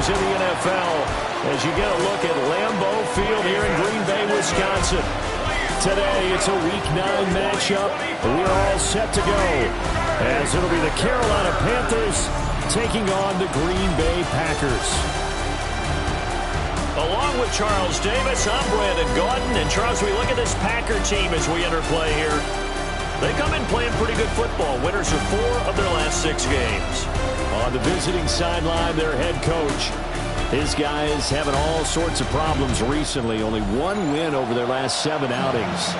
games in the NFL as you get a look at Lambeau Field here in Green Bay, Wisconsin. Today, it's a Week 9 matchup. We're all set to go as it'll be the Carolina Panthers taking on the Green Bay Packers. Along with Charles Davis, I'm Brandon Gaudin. And Charles, we look at this Packer team as we enter play here. They come in playing pretty good football. Winners of 4 of their last 6 games. On the visiting sideline, their head coach. His guys having all sorts of problems recently. Only 1 win over their last 7 outings.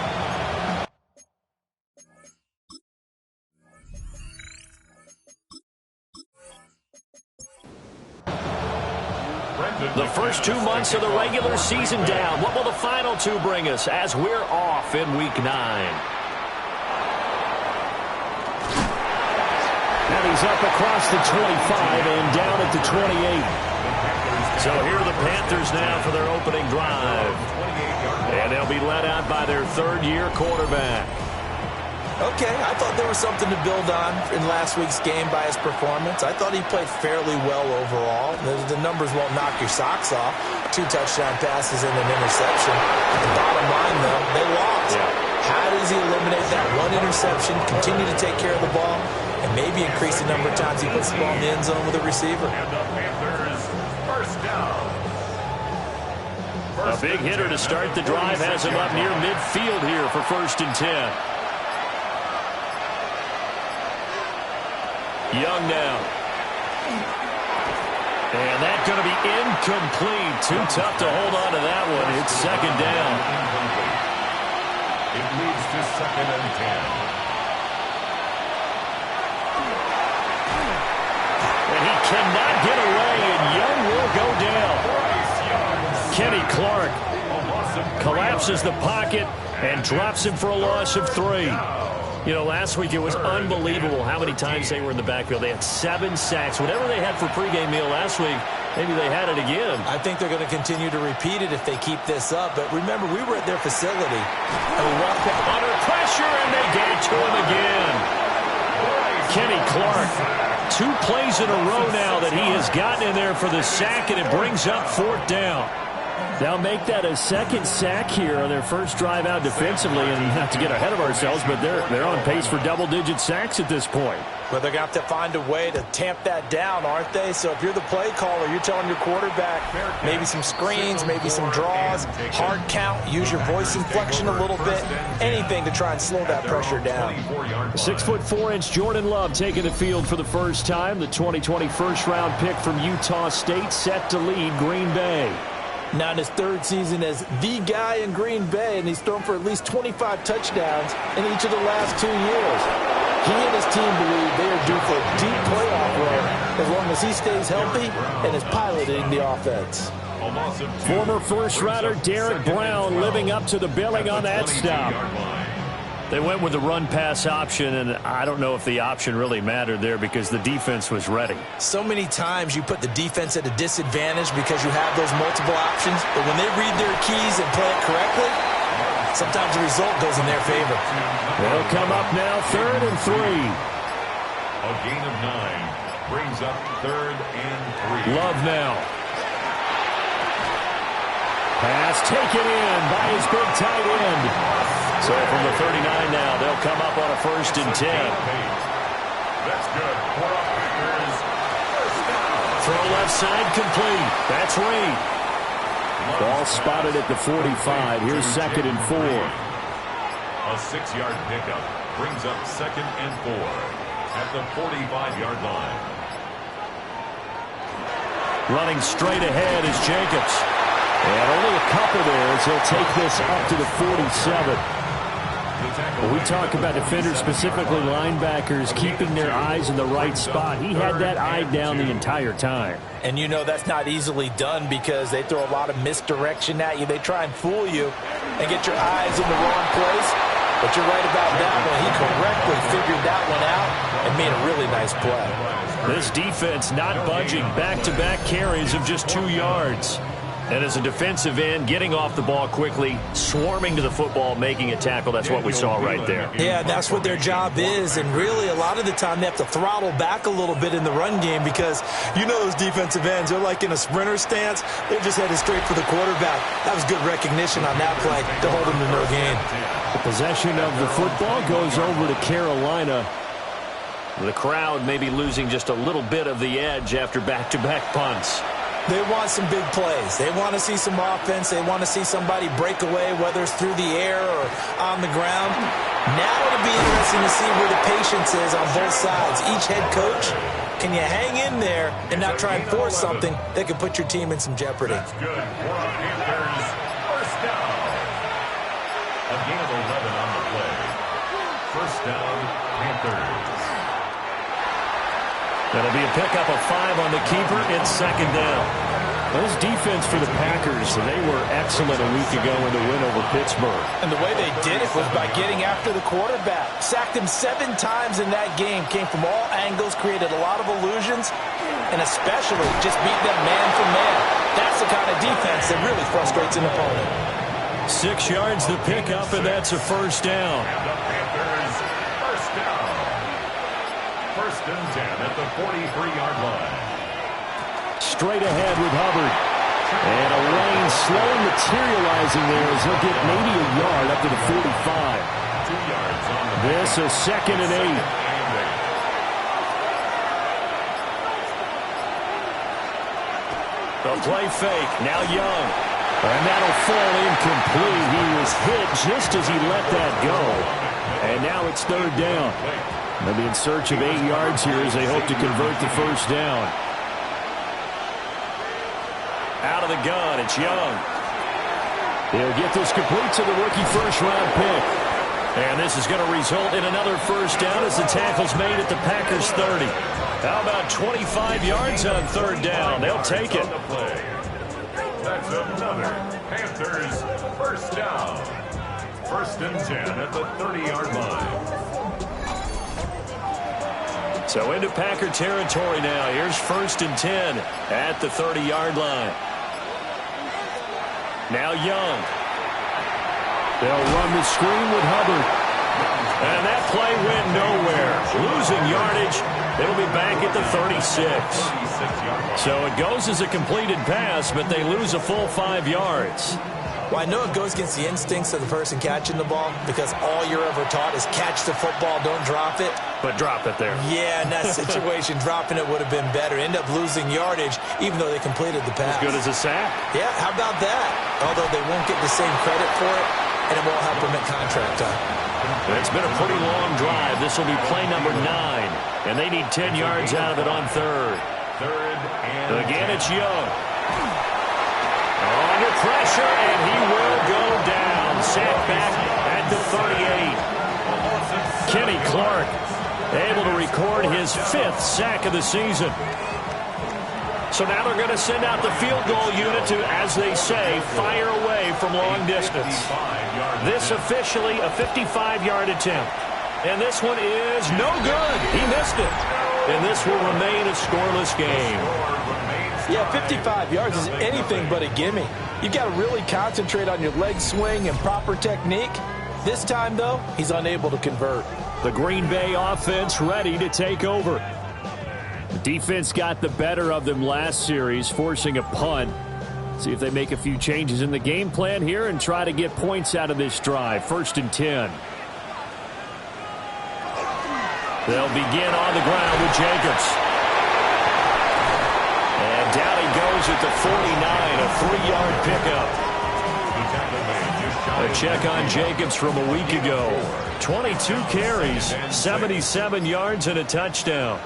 The first 2 months of the regular season down. What will the final 2 bring us as we're off in Week 9? And he's up across the 25 and down at the 28. So here are the Panthers now for their opening drive. And they'll be led out by their 3rd-year quarterback. Okay, I thought there was something to build on in last week's game by his performance. I thought he played fairly well overall. The numbers won't knock your socks off. 2 touchdown passes and an interception. The bottom line, though, they lost. Yeah. How does he eliminate that 1 interception, continue to take care of the ball, and maybe increase the number of times he puts the ball in the end zone with a receiver? A big hitter to start the drive has him up near midfield here for 1st and 10. Young now. And that's going to be incomplete. Too tough to hold on to that one. It's 2nd down. It leads to 2nd and 10. And he cannot get away, and Young will go down. Kenny Clark collapses the pocket and drops him for a loss of 3. You know, last week it was unbelievable how many times they were in the backfield. They had 7 sacks. Whatever they had for pregame meal last week, maybe they had it again. I think they're going to continue to repeat it if they keep this up. But remember, we were at their facility. Under pressure, and they get it to him again. Kenny Clark, 2 plays in a row now that he has gotten in there for the sack, and it brings up 4th down. They'll make that a 2nd sack here on their first drive out defensively, and not to get ahead of ourselves, but they're on pace for double-digit sacks at this point. But they're going to have to find a way to tamp that down, aren't they? So if you're the play caller, you're telling your quarterback maybe some screens, maybe some draws, hard count, use your voice inflection a little bit, anything to try and slow that pressure down. 6'4" Jordan Love taking the field for the first time. The 2020 first-round pick from Utah State set to lead Green Bay. Now in his 3rd season as the guy in Green Bay, and he's thrown for at least 25 touchdowns in each of the last 2 years. He and his team believe they are due for a deep playoff run as long as he stays healthy and is piloting the offense. Former first-rounder Derek Brown living up to the billing on that stop. They went with the run-pass option, and I don't know if the option really mattered there because the defense was ready. So many times you put the defense at a disadvantage because you have those multiple options, but when they read their keys and play it correctly, sometimes the result goes in their favor. They'll come up now 3rd and 3. A gain of 9 brings up 3rd and 3. Love now. Pass taken in by his big tight end. So from the 39 now, they'll come up on a 1st and 10. That's good. Throw left side complete. That's Reed. Ball spotted at the 45. Here's 2nd and 4. A 6-yard pickup brings up 2nd and 4 at the 45-yard line. Running straight ahead is Jacobs. And only a couple there as he'll take this up to the 47. When we talk about defenders, specifically linebackers, keeping their eyes in the right spot, he had that eye down the entire time. And you know that's not easily done because they throw a lot of misdirection at you. They try and fool you and get your eyes in the wrong place. But you're right about that one. He correctly figured that one out and made a really nice play. This defense not budging. Back-to-back carries of just 2 yards. And as a defensive end, getting off the ball quickly, swarming to the football, making a tackle, that's what we saw right there. Yeah, that's what their job is, and really a lot of the time they have to throttle back a little bit in the run game because you know those defensive ends, they're like in a sprinter stance. They're just headed straight for the quarterback. That was good recognition on that play to hold them to no gain. The possession of the football goes over to Carolina. The crowd may be losing just a little bit of the edge after back-to-back punts. They want some big plays. They want to see some offense. They want to see somebody break away, whether it's through the air or on the ground. Now it'll be interesting to see where the patience is on both sides. Each head coach, can you hang in there and not try and force something that could put your team in some jeopardy? That's good. Panthers, first down. A gain of 11 on the play. First down, Panthers. That'll be a pickup of 5 on the keeper. It's second down. Those defense for the Packers, they were excellent a week ago in the win over Pittsburgh. And the way they did it was by getting after the quarterback. Sacked him 7 times in that game. Came from all angles, created a lot of illusions, and especially just beat them man for man. That's the kind of defense that really frustrates an opponent. 6 yards the pickup, and that's a first down. And the Panthers, first down. First and 10 at the 43-yard line. Straight ahead with Hubbard. And a lane slowly materializing there as he'll get maybe a yard up to the 45. 2 yards on the This is second and 8. The play fake. Now Young. And that'll fall incomplete. He was hit just as he let that go. And now it's third down. They'll be in search of 8 yards here as they hope to convert the first down. Out of the gun, it's Young. He'll get this complete to the rookie first-round pick. And this is going to result in another first down as the tackle's made at the Packers' 30. How about 25 yards on third down? They'll take it. That's another Panthers first down. First and 10 at the 30-yard line. So into Packer territory now. Here's first and 10 at the 30-yard line. Now Young. They'll run the screen with Hubbard. And that play went nowhere. Losing yardage. It'll be back at the 36. So it goes as a completed pass, but they lose a full 5 yards. Well, I know it goes against the instincts of the person catching the ball because all you're ever taught is catch the football, don't drop it. But drop it there. Yeah, in that situation, dropping it would have been better. End up losing yardage, even though they completed the pass. As good as a sack. Yeah, how about that? Although they won't get the same credit for it, and it won't help them at contract time. It's been a pretty long drive. This will be play number 9, and they need 10 yards out of it on third. Third and again, it's Young. Under pressure, and he will go down. Sacked back at the 38. Kenny Clark able to record his 5th sack of the season. So now they're going to send out the field goal unit to, as they say, fire away from long distance. This officially a 55-yard attempt. And this one is no good. He missed it. And this will remain a scoreless game. Yeah, 55 yards is anything but a gimme. You've got to really concentrate on your leg swing and proper technique. This time, though, he's unable to convert. The Green Bay offense ready to take over. The defense got the better of them last series, forcing a punt. See if they make a few changes in the game plan here and try to get points out of this drive. First and 10. They'll begin on the ground with Jacobs. And down he goes at the 49, a 3-yard pickup. A check on Jacobs from a week ago. 22 carries, 77 yards, and a touchdown.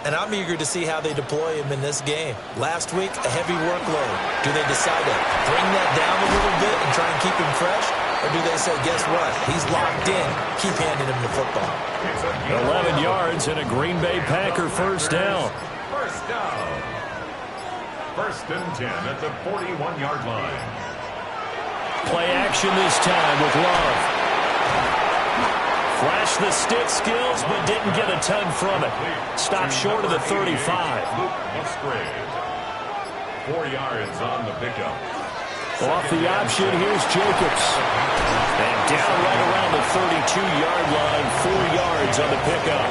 And I'm eager to see how they deploy him in this game. Last week, a heavy workload. Do they decide to bring that down a little bit and try and keep him fresh? Or do they say, guess what? He's locked in. Keep handing him the football. 11 yards and a Green Bay Packer first down. First down. First and 10 at the 41-yard line. Play action this time with Love. Flashed the stick skills, but didn't get a ton from it. Stopped short of the 35. 4 yards on the pickup. Off the option, here's Jacobs. And down right around the 32-yard line, 4 yards on the pickup.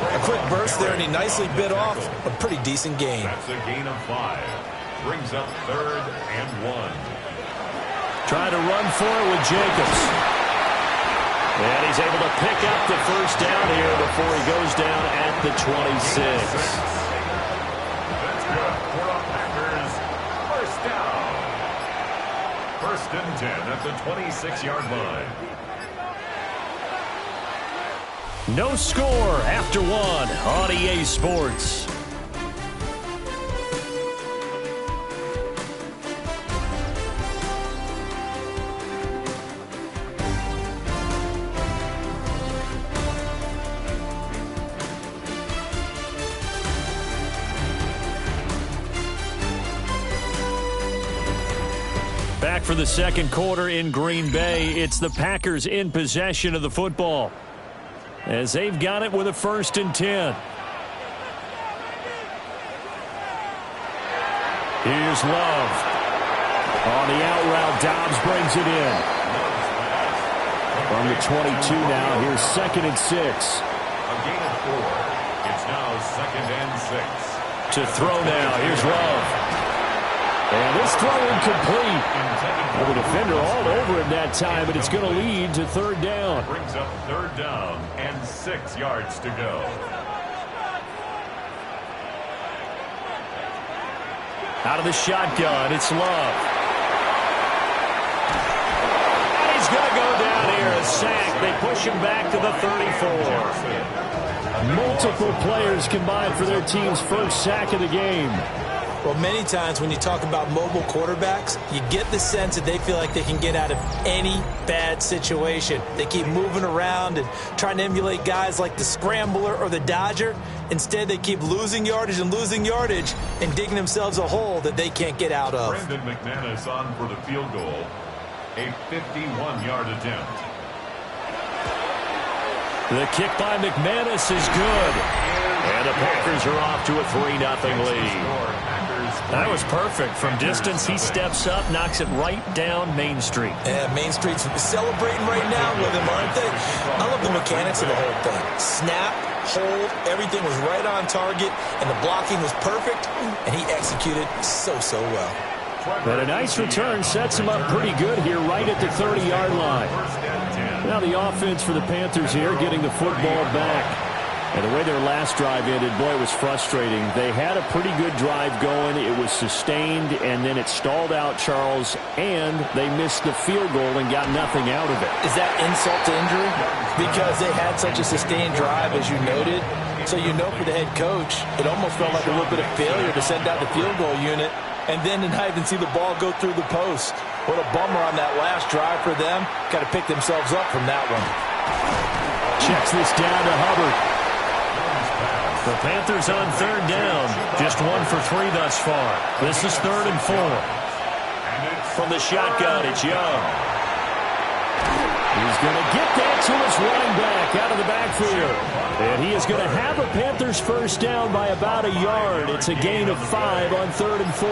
A quick burst there, and he nicely bit off a pretty decent gain. That's a gain of 5. Brings up 3rd and 1. Trying to run for it with Jacobs. And he's able to pick up the first down here before he goes down at the 26. That's good for the Packers. First down. 1st and 10 at the 26-yard line. No score after 1 on EA Sports. Back for the second quarter in Green Bay. It's the Packers in possession of the football, as they've got it with a 1st and 10. Here's Love. On the out route, Dobbs brings it in. From the 22 now, here's 2nd and 6. A gain of 4. It's now 2nd and 6. To throw now, here's Love. And this throw incomplete. Well, the defender all over him that time, but it's going to lead to 3rd down. Brings up 3rd down and 6 yards to go. Out of the shotgun, it's Love. And he's going to go down here, a sack. They push him back to the 34. Multiple players combined for their team's first sack of the game. Well, many times when you talk about mobile quarterbacks, you get the sense that they feel like they can get out of any bad situation. They keep moving around and trying to emulate guys like the Scrambler or the Dodger. Instead, they keep losing yardage and digging themselves a hole that they can't get out of. Brandon McManus on for the field goal. A 51-yard attempt. The kick by McManus is good. And the Packers are off to a 3-0 lead. That was perfect. From distance, he steps up, knocks it right down Main Street. Yeah, Main Street's celebrating right now with him, aren't they? I love the mechanics of the whole thing. Snap, hold, everything was right on target, and the blocking was perfect, and he executed so well. But a nice return sets him up pretty good here right at the 30-yard line. Now the offense for the Panthers here getting the football back. And the way their last drive ended, boy, it was frustrating. They had a pretty good drive going. It was sustained, and then it stalled out, Charles, and they missed the field goal and got nothing out of it. Is that insult to injury? Because they had such a sustained drive, as you noted. So you know for the head coach, it almost felt like a little bit of failure to send out the field goal unit and then to not even see the ball go through the post. What a bummer on that last drive for them. Got to pick themselves up from that one. Checks this down to Hubbard. The Panthers on 3rd down. Just 1 for 3 thus far. This is 3rd and 4. From the shotgun, it's Young. He's going to get that to his running back out of the backfield. And he is going to have a Panthers first down by about a yard. It's a gain of 5 on 3rd and 4.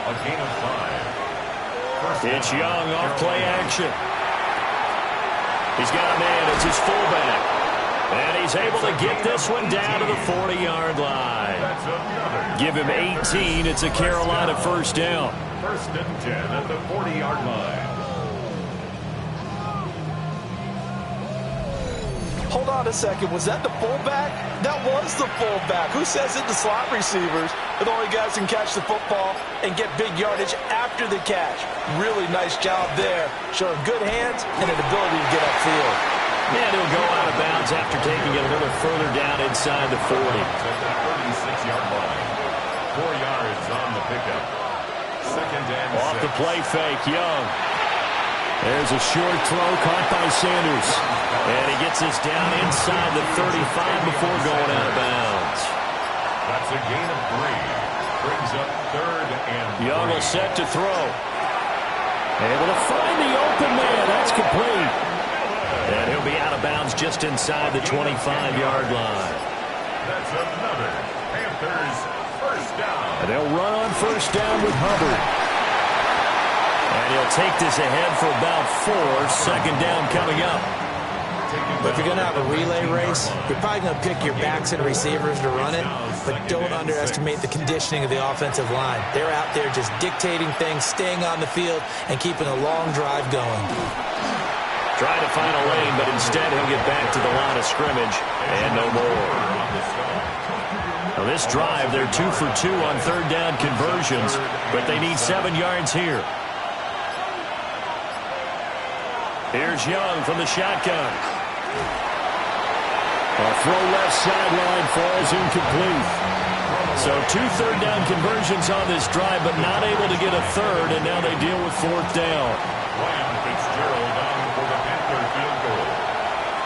A gain of 5. It's Young off play action. He's got a man. It's his fullback. And he's able to get this one down to the 40-yard line. Give him 18. It's a Carolina first down. 1st and 10 at the 40-yard line. Hold on a second. Was that the fullback? That was the fullback. Who says it to slot receivers? They're the only guys who can catch the football and get big yardage after the catch. Really nice job there. Showing good hands and an ability to get upfield. And he'll go out of bounds after taking it a little further down inside the 40. At the 36-yard line. 4 yards on the pickup. 2nd and 6. Off the play fake, Young. There's a short throw caught by Sanders. And he gets this down inside the 35 before going out of bounds. That's a gain of 3. Brings up 3rd and 3. Young will set to throw. Able to find the open man. That's complete. And he'll be out of bounds just inside the 25-yard line. That's another Panthers, first down. And they'll run on first down with Hubbard. And he'll take this ahead for about 4. Second down coming up. If you're going to have a relay race, you're probably going to pick your backs and receivers to run it, but don't underestimate the conditioning of the offensive line. They're out there just dictating things, staying on the field, and keeping a long drive going. Trying to find a lane, but instead he'll get back to the line of scrimmage, and no more. Now this drive, they're 2 for 2 on third down conversions, but they need 7 yards here. Here's Young from the shotgun. A throw left sideline falls incomplete. So 2 third down conversions on this drive, but not able to get a third, and now they deal with fourth down. Ryan Fitzgerald on for the Panther field goal.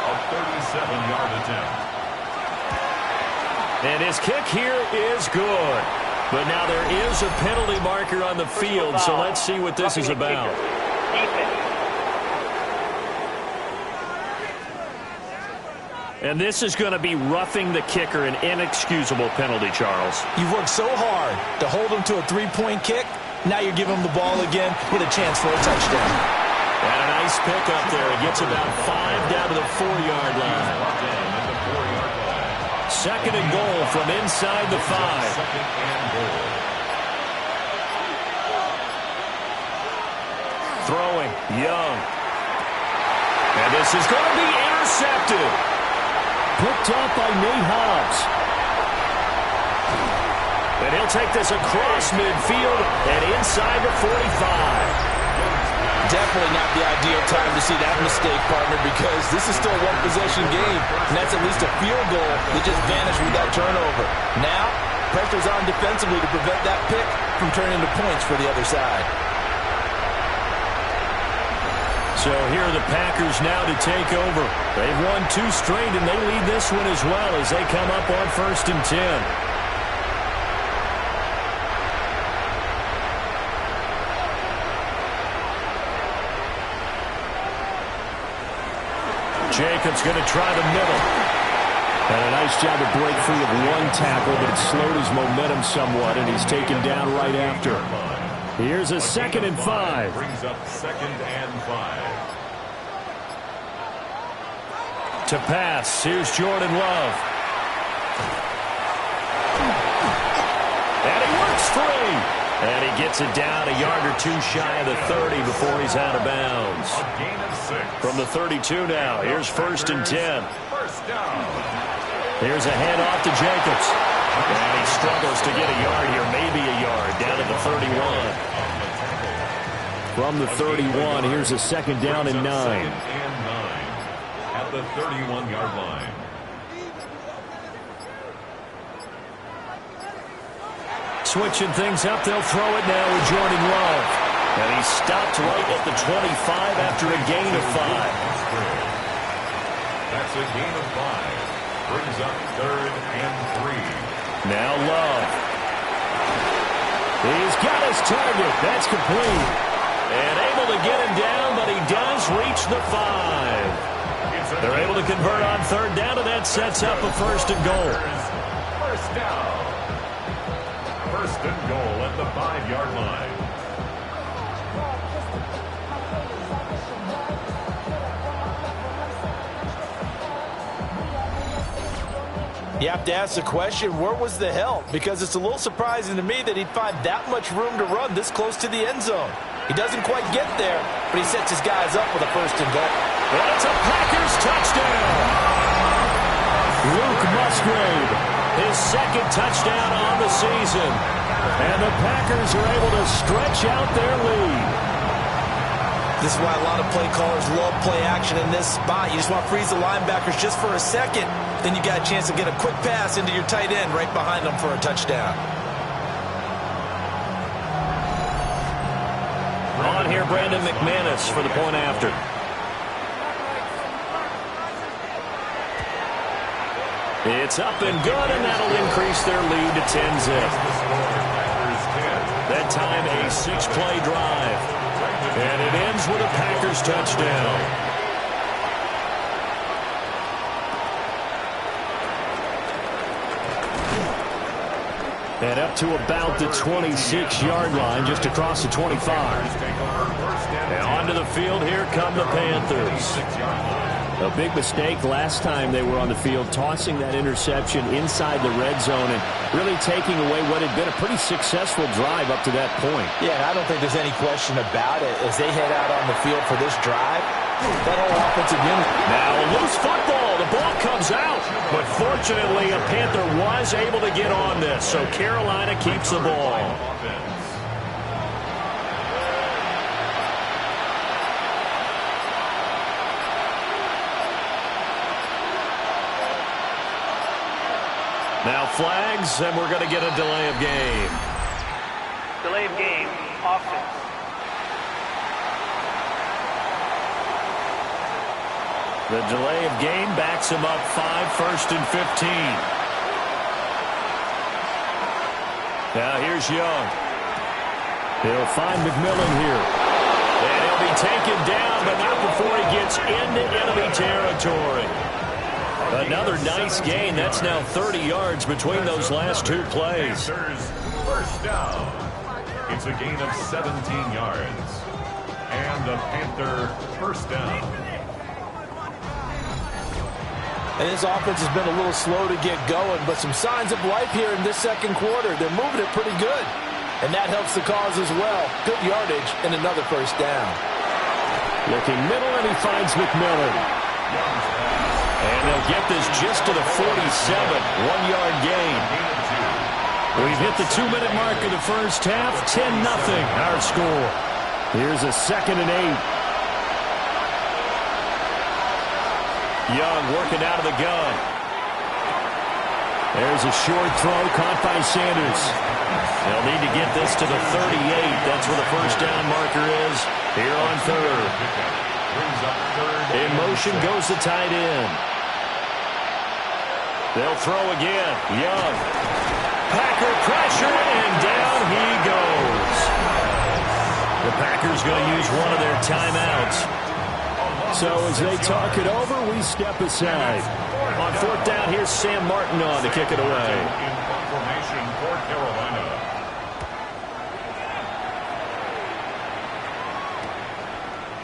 A 37-yard attempt. And his kick here is good. But now there is a penalty marker on the field, so let's see what this is about. And this is going to be roughing the kicker, an inexcusable penalty, Charles. You've worked so hard to hold him to a 3-point kick. Now you're giving him the ball again with a chance for a touchdown. And a nice pick up there. It gets about 5 down to the 4-yard line. Second and goal from inside the 5. Second and goal. Throwing, Young. And this is going to be intercepted. Picked up by Nate Hobbs. And he'll take this across midfield and inside the 45. Definitely not the ideal time to see that mistake, partner, because this is still a one-possession game, and that's at least a field goal that just vanished with that turnover. Now, pressure's on defensively to prevent that pick from turning into points for the other side. So here are the Packers now to take over. They've won 2 straight, and they lead this one as well as they come up on 1st and 10. Jacobs going to try the middle. And a nice job to break free of one tackle, but it slowed his momentum somewhat, and he's taken down right after. Here's a 2nd and 5. Brings up 2nd and 5. To pass, here's Jordan Love. And he works free. And he gets it down a yard or 2 shy of the 30 before he's out of bounds. A gain of 6. From the 32 now, here's 1st and 10. First down. Here's a handoff to Jacobs. And he struggles to get a yard here, maybe a yard, down to the 31. From the 31, here's a 2nd down and 9. 2nd and 9 at the 31-yard line. Switching things up, they'll throw it now with Jordan Love. And he stopped right at the 25 after a gain of 5. That's a gain of 5. Brings up 3rd and 3. Now Love. He's got his target. That's complete. And able to get him down, but he does reach the 5. They're able to convert on 3rd down, and that sets up a 1st and goal. First down. 1st and goal at the 5-yard line. You have to ask the question, where was the help? Because it's a little surprising to me that he'd find that much room to run this close to the end zone. He doesn't quite get there, but he sets his guys up with a 1st and goal. And it's a Packers touchdown. Luke Musgrave, his 2nd touchdown on the season. And the Packers are able to stretch out their lead. This is why a lot of play callers love play action in this spot. You just want to freeze the linebackers just for a second. Then you got a chance to get a quick pass into your tight end right behind them for a touchdown. On here, Brandon McManus for the point after. It's up and good, and that'll increase their lead to 10-zip. That time a 6-play drive. And it ends with a Packers touchdown. And up to about the 26-yard line, just across the 25. And onto the field, here come the Panthers. A big mistake last time they were on the field, tossing that interception inside the red zone and really taking away what had been a pretty successful drive up to that point. Yeah, and I don't think there's any question about it. As they head out on the field for this drive, that whole offensive unit. Now a loose football. The ball comes out. But fortunately, a Panther was able to get on this. So Carolina keeps the ball. Now flags, and we're going to get a delay of game. Delay of game, offense. The delay of game backs him up 5, 1st and 15. Now here's Young. He'll find McMillan here. And he'll be taken down, but not before he gets into enemy territory. Another nice gain. That's now 30 yards between those last two plays. First down. It's a gain of 17 yards. And the Panther first down. And his offense has been a little slow to get going, but some signs of life here in this second quarter. They're moving it pretty good. And that helps the cause as well. Good yardage and another first down. Looking middle, and he finds McMillan. And they'll get this just to the 47, 1-yard gain. We've hit the 2-minute mark of the first half, 10-0 our score. Here's a 2nd and 8. Young working out of the gun. There's a short throw caught by Sanders. They'll need to get this to the 38. That's where the first down marker is here on 3rd. In motion goes the tight end. They'll throw again. Young. Packer pressure, and down he goes. The Packers going to use one of their timeouts. So as they talk it over, we step aside. On 4th down, here's Sam Martin on to kick it away. In formation for Carolina.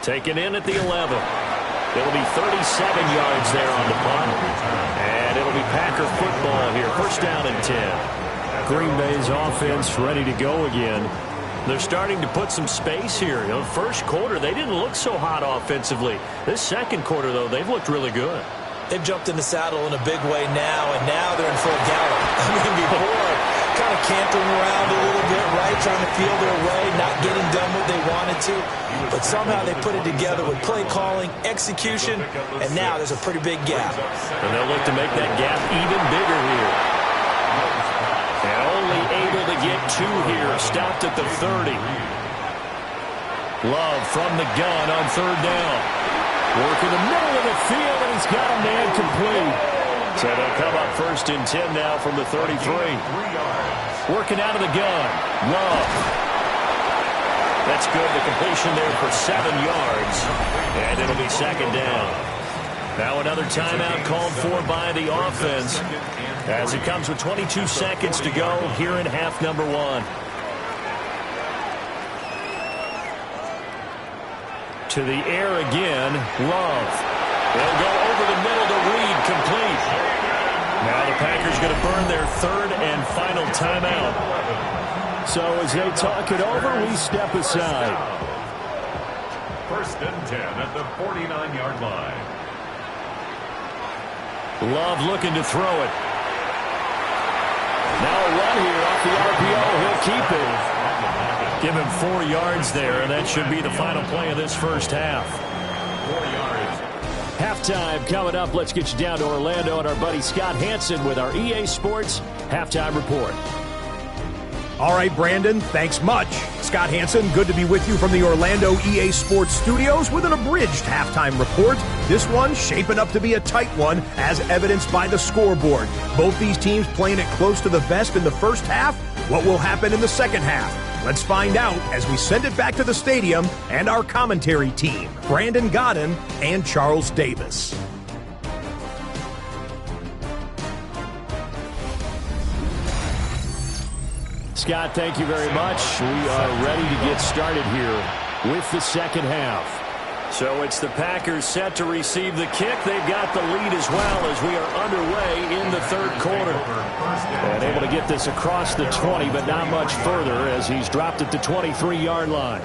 Taken in at the 11. It'll be 37 yards there on the punt. And it'll be Packer football here. First down and 10. Green Bay's offense ready to go again. They're starting to put some space here. You know, first quarter, they didn't look so hot offensively. This second quarter, though, they've looked really good. They've jumped in the saddle in a big way now, and now they're in full gallop. I mean, before, kind of cantering around a little bit, right, trying to feel their way, not getting done what they wanted to. But somehow they put it together with play calling, execution, and now there's a pretty big gap. And they'll look to make that gap even bigger here. And only able to get 2 here, stopped at the 30. Love from the gun on 3rd down. Work in the middle of the field, and he's got a man complete. So they'll come up 1st and 10 now from the 33. Working out of the gun. Love. That's good. The completion there for 7 yards. And it'll be 2nd down. Now another timeout called for by the offense as it comes with 22 seconds to go here in half number 1. To the air again, Love. They'll go over the middle to Reed, complete. Now the Packers going to burn their 3rd and final timeout. So as they talk it over, we step aside. 1st and 10 at the 49-yard line. Love looking to throw it. Now a run here off the RPO. He'll keep it. Give him 4 yards there, and that should be the final play of this first half. 4 yards. Halftime coming up. Let's get you down to Orlando and our buddy Scott Hansen with our EA Sports Halftime Report. All right, Brandon, thanks much. Scott Hansen, good to be with you from the Orlando EA Sports Studios with an abridged halftime report. This one shaping up to be a tight one, as evidenced by the scoreboard. Both these teams playing it close to the vest in the first half. What will happen in the second half? Let's find out as we send it back to the stadium and our commentary team, Brandon Godden and Charles Davis. Scott, thank you very much. We are ready to get started here with the second half. So it's the Packers set to receive the kick. They've got the lead as well as we are underway in the third quarter. And able to get this across the 20, but not much further as he's dropped at the 23-yard line.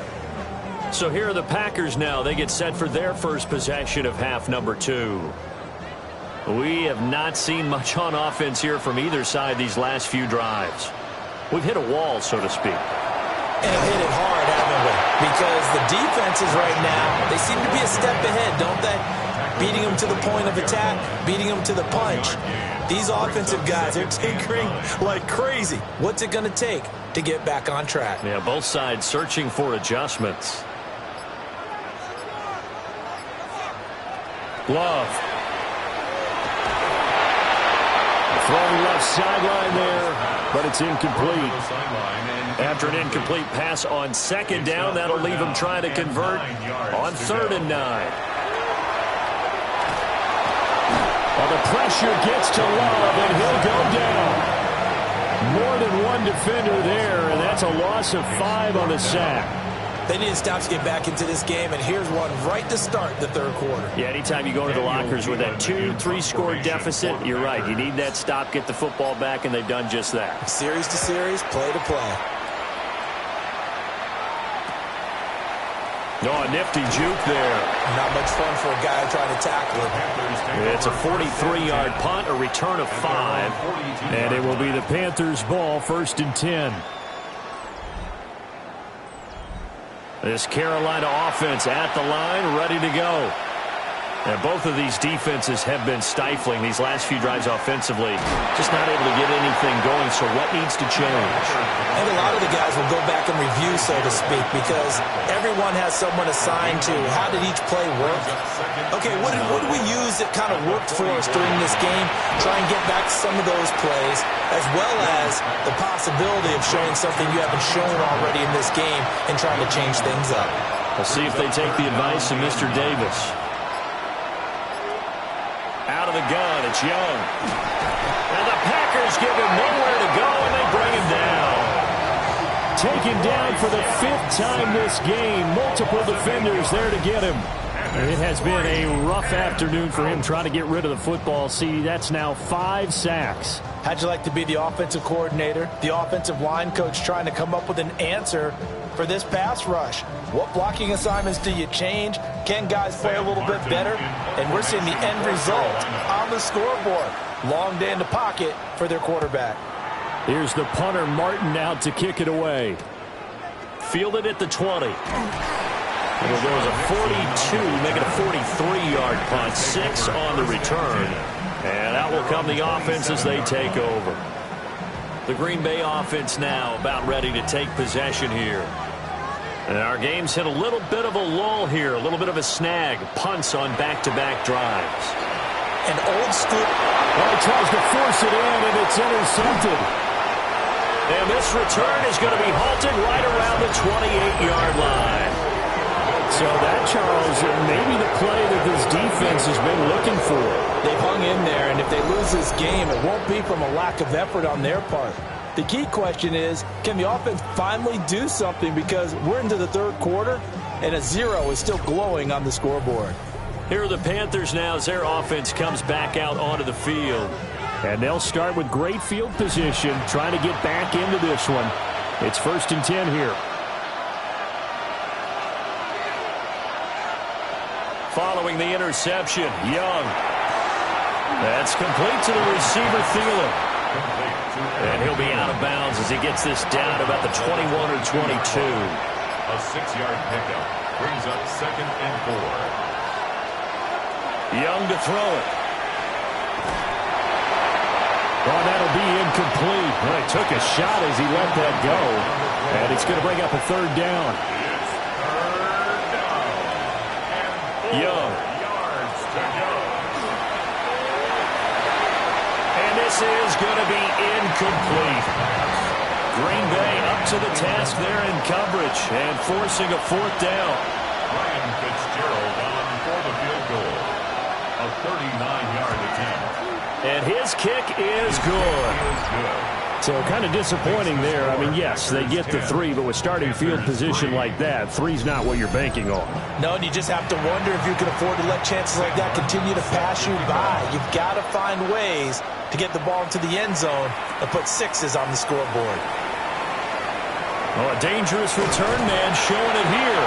So here are the Packers now. They get set for their first possession of half number 2. We have not seen much on offense here from either side these last few drives. We've hit a wall, so to speak. And hit it hard, haven't we? Because the defenses right now, they seem to be a step ahead, don't they? Beating them to the point of attack, beating them to the punch. These offensive guys are tinkering like crazy. What's it going to take to get back on track? Yeah, both sides searching for adjustments. Love. Throwing left sideline there, but it's incomplete. After an incomplete pass on second down, that'll leave him trying to convert on 3rd and 9. Well, the pressure gets to Love, and he'll go down. More than one defender there, and that's a loss of 5 on the sack. They need to stop to get back into this game, and here's one right to start the third quarter. Yeah, anytime you go to the lockers with that 2-3 score deficit, you're right. You need that stop, get the football back, and they've done just that. Series to series, play to play. Oh, a nifty juke there. Not much fun for a guy trying to tackle it. It's a 43-yard punt, a return of 5, and it will be the Panthers' ball, 1st and 10. This Carolina offense at the line, ready to go. And both of these defenses have been stifling these last few drives offensively. Just not able to get anything going, so what needs to change? And a lot of the guys will go back and review, so to speak, because everyone has someone assigned to how did each play work. Okay, what did we use that kind of worked for us during this game? Try and get back some of those plays, as well as the possibility of showing something you haven't shown already in this game and trying to change things up. We'll see if they take the advice of Mr. Davis. Out of the gun, it's Young. And the Packers give him nowhere to go, and they bring him down. Taken down for the 5th time this game. Multiple defenders there to get him. It has been a rough afternoon for him trying to get rid of the football. See, that's now 5 sacks. How'd you like to be the offensive coordinator, the offensive line coach trying to come up with an answer for this pass rush? What blocking assignments do you change? Can guys play a little bit better? And we're seeing the end result on the scoreboard. Long day in the pocket for their quarterback. Here's the punter, Martin, out to kick it away. Fielded at the 20. It'll go as a 42, make it a 43-yard punt. 6 on the return. And out will come the offense as they take over. The Green Bay offense now about ready to take possession here. And our game's hit a little bit of a lull here, a little bit of a snag. Punts on back-to-back drives. An old school. Well, he tries to force it in, and it's intercepted. And this return is going to be halted right around the 28-yard line. So that, Charles, maybe the play that this defense has been looking for. They've hung in there, and if they lose this game, it won't be from a lack of effort on their part. The key question is, can the offense finally do something? Because we're into the third quarter, and a 0 is still glowing on the scoreboard. Here are the Panthers now as their offense comes back out onto the field. And they'll start with great field position, trying to get back into this one. It's 1st and 10 here. Following the interception, Young. That's complete to the receiver, Thielen. And he'll be out of bounds as he gets this down to about the 21 or 22. A 6-yard pickup brings up 2nd and 4. Young to throw it. Oh, that'll be incomplete. Well, he took a shot as he let that go. And it's going to bring up a 3rd down. Young. And this is going to be incomplete. Green Bay up to the task there in coverage and forcing a 4th down. Ryan Fitzgerald on for the field goal. A 39-yard attempt. And his kick is good. So kind of disappointing there. I mean, yes, they get the 3, but with starting field position like that, 3's not what you're banking on. No, and you just have to wonder if you can afford to let chances like that continue to pass you by. You've got to find ways to get the ball into the end zone and put 6s on the scoreboard. Oh, a dangerous return man showing it here.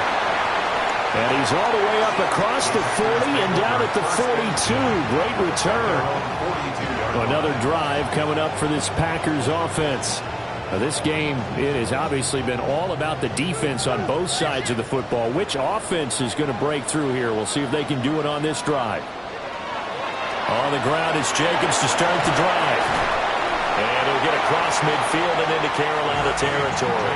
And he's all the way up across the 40 and down at the 42. Great return. Another drive coming up for this Packers offense. Now, this game, it has obviously been all about the defense on both sides of the football. Which offense is going to break through here? We'll see if they can do it on this drive. On the ground is Jacobs to start the drive. And he'll get across midfield and into Carolina territory.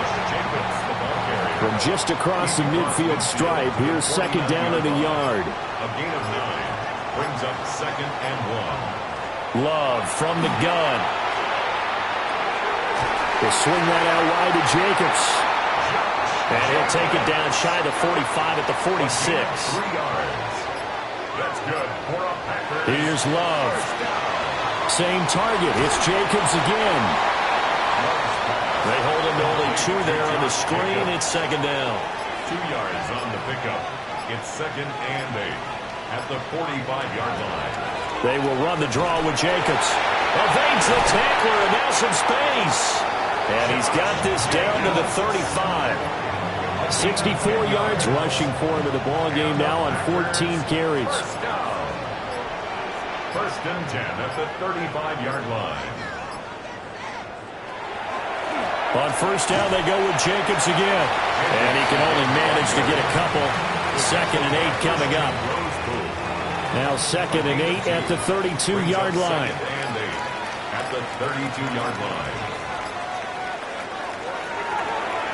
From just across the midfield stripe, here's second down and a yard. A gain of 9 brings up 2nd and 1. Love from the gun. They swing that out wide to Jacobs. And he'll take it down shy of the 45 at the 46. 3 yards. That's good for a Packers. Here's Love. Same target. It's Jacobs again. They hold him to only 2 there on the screen. It's second down. 2 yards on the pickup. It's 2nd and 8 at the 45-yard line. They will run the draw with Jacobs. Evades the tackler, and now some space. And he's got this down to the 35. 64 yards rushing for him in the ball game now on 14 carries. First and 10 at the 35-yard line. On first down, they go with Jacobs again. And he can only manage to get a couple. 2nd and 8 coming up. Now 2nd and 8 at the 32-yard line. 2nd and 8 at the 32-yard line.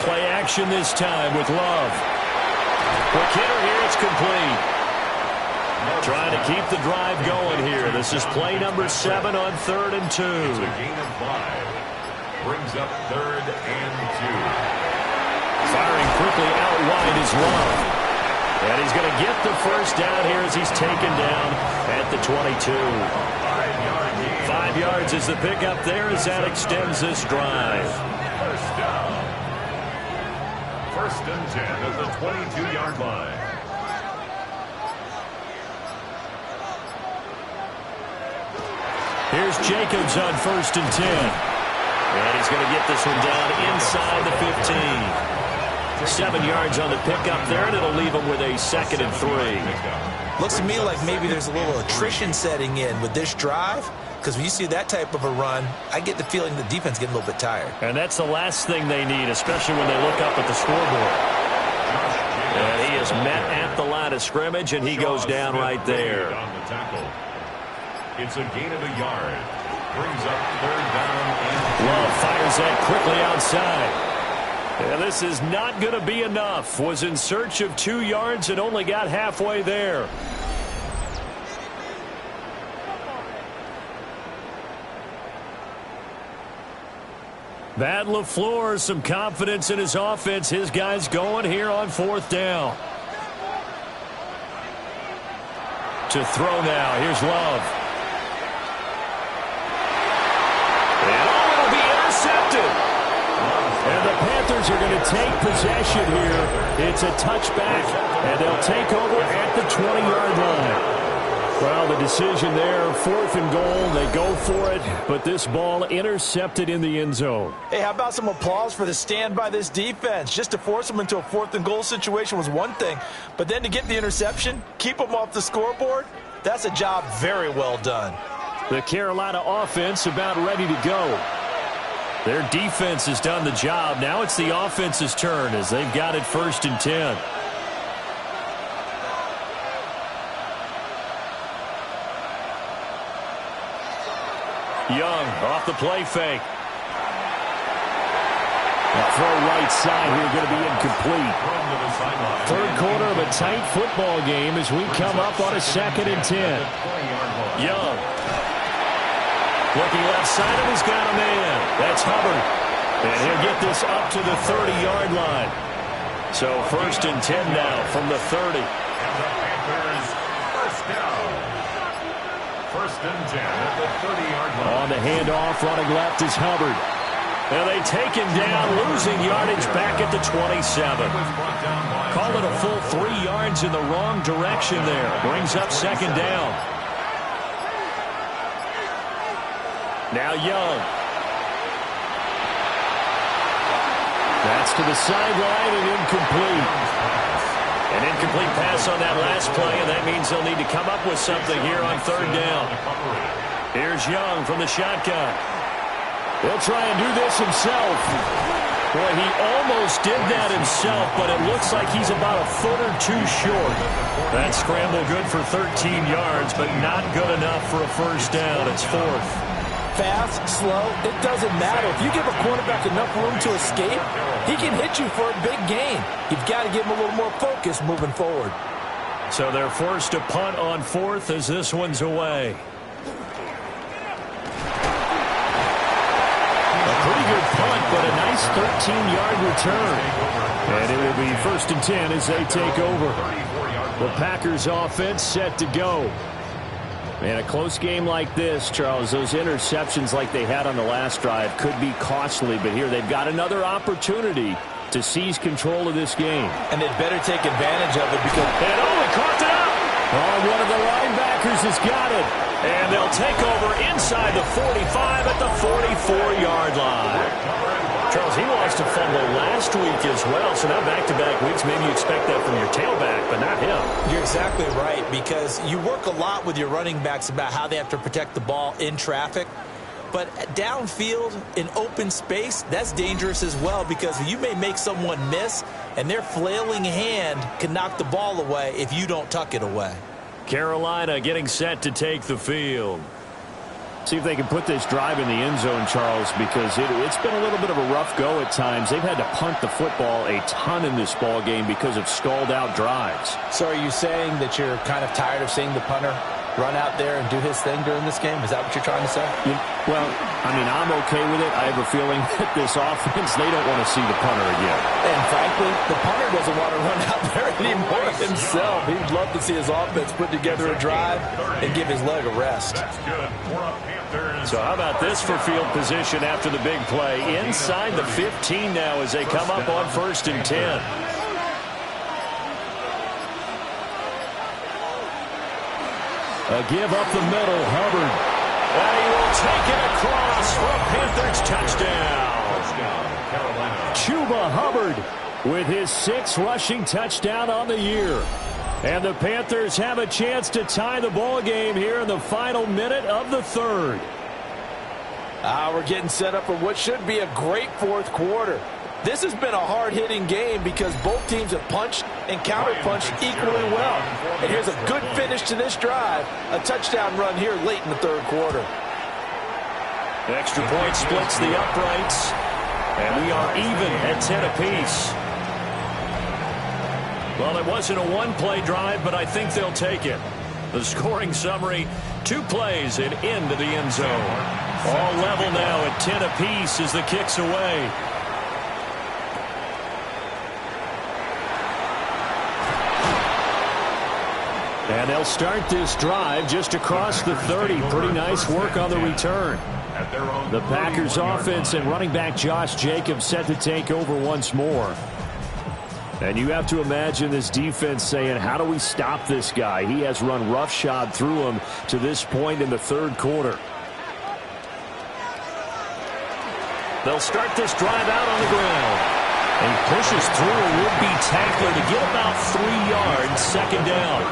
Play action this time with Love. Quick hitter here, it's complete. Trying to keep the drive going here. This is play number 7 on 3rd and 2. It's a gain of 5. Brings up 3rd and 2. Firing quickly out wide is Love. And he's going to get the first down here as he's taken down at the 22. 5-yard gain. 5 yards is the pickup there as that extends this drive. First down. First and 10 at the 22-yard line. Here's Jacobs on first and 10. And he's going to get this one down inside the 15. 7 yards on the pickup there, and it'll leave him with a 2nd and 3. Looks to me like maybe there's a little attrition setting in with this drive, because when you see that type of a run, I get the feeling the defense getting a little bit tired. And that's the last thing they need, especially when they look up at the scoreboard. And he is met at the line of scrimmage, and he goes down right there. It's a gain of a yard. Brings up 3rd down and Love fires that quickly outside. And this is not going to be enough. Was in search of 2 yards and only got halfway there. Matt LaFleur, some confidence in his offense. His guys going here on 4th down. To throw now. Here's Love. And it'll be intercepted. And the Panthers are going to take possession here. It's a touchback, and they'll take over at the 20-yard line. Well, the decision there, 4th and goal. They go for it, but this ball intercepted in the end zone. Hey, how about some applause for the stand by this defense? Just to force them into a 4th and goal situation was one thing, but then to get the interception, keep them off the scoreboard, that's a job very well done. The Carolina offense about ready to go. Their defense has done the job. Now it's the offense's turn as they've got it 1st and 10. Young off the play fake. The throw right side here going to be incomplete. 3rd quarter of a tight football game as we come up on a 2nd and 10. Young. Looking left side, and he's got a man. That's Hubbard. And he'll get this up to the 30-yard line. So 1st and 10 now from the 30. the Panthers first down. 1st and 10 at the 30-yard line. On the handoff, running left is Hubbard. And they take him down, losing yardage back at the 27. Call it a full 3 yards in the wrong direction there. Brings up second down. Now Young. That's to the sideline and incomplete. An incomplete pass on that last play, and that means they'll need to come up with something here on third down. Here's Young from the shotgun. He'll try and do this himself. Boy, he almost did that himself, but it looks like he's about a foot or two short. That scramble good for 13 yards, but not good enough for a first down. It's fourth. Fast, slow, it doesn't matter. If you give a quarterback enough room to escape, he can hit you for a big gain. You've got to give him a little more focus moving forward. So they're forced to punt on fourth as this one's away. A pretty good punt, but a nice 13-yard return. And it will be 1st and 10 as they take over. The Packers offense set to go. Man, a close game like this, Charles, those interceptions like they had on the last drive could be costly, but here they've got another opportunity to seize control of this game. And they'd better take advantage of it because... And he caught it up! Oh, one of the linebackers has got it. And they'll take over inside the 45 at the 44-yard line. Charles, he lost a fumble last week as well, so now back-to-back weeks, maybe you expect that from your tailback, but not him. You're exactly right, because you work a lot with your running backs about how they have to protect the ball in traffic. But downfield, in open space, that's dangerous as well, because you may make someone miss, and their flailing hand can knock the ball away if you don't tuck it away. Carolina getting set to take the field. See if they can put this drive in the end zone, Charles, because it's been a little bit of a rough go at times. They've had to punt the football a ton in this ball game because of stalled-out drives. So are you saying that you're kind of tired of seeing the punter run out there and do his thing during this game? Is that what you're trying to say? Yeah, well, I mean, I'm okay with it. I have a feeling that this offense, they don't want to see the punter again. And frankly, the punter doesn't want to run out there anymore himself. He'd love to see his offense put together a drive and give his leg a rest. That's good. So how about this for field position after the big play? Inside the 15 now as they come up on 1st and 10. A give up the middle, Hubbard. And he will take it across for a Panthers touchdown. Chuba Hubbard with his 6th rushing touchdown on the year. And the Panthers have a chance to tie the ball game here in the final minute of the 3rd. We're getting set up for what should be a great 4th quarter. This has been a hard-hitting game because both teams have punched and counterpunched equally well. And here's a good finish to this drive. A touchdown run here late in the 3rd quarter. Extra point splits the uprights. And we are even at 10 apiece. Well, it wasn't a one-play drive, but I think they'll take it. The scoring summary, 2 plays and into the end zone. All level now at 10 apiece as the kick's away. And they'll start this drive just across the 30. Pretty nice work on the return. The Packers offense and running back Josh Jacobs set to take over once more. And you have to imagine this defense saying, how do we stop this guy? He has run roughshod through him to this point in the 3rd quarter. They'll start this drive out on the ground. And he pushes through a would-be tackler to get about 3 yards, 2nd down.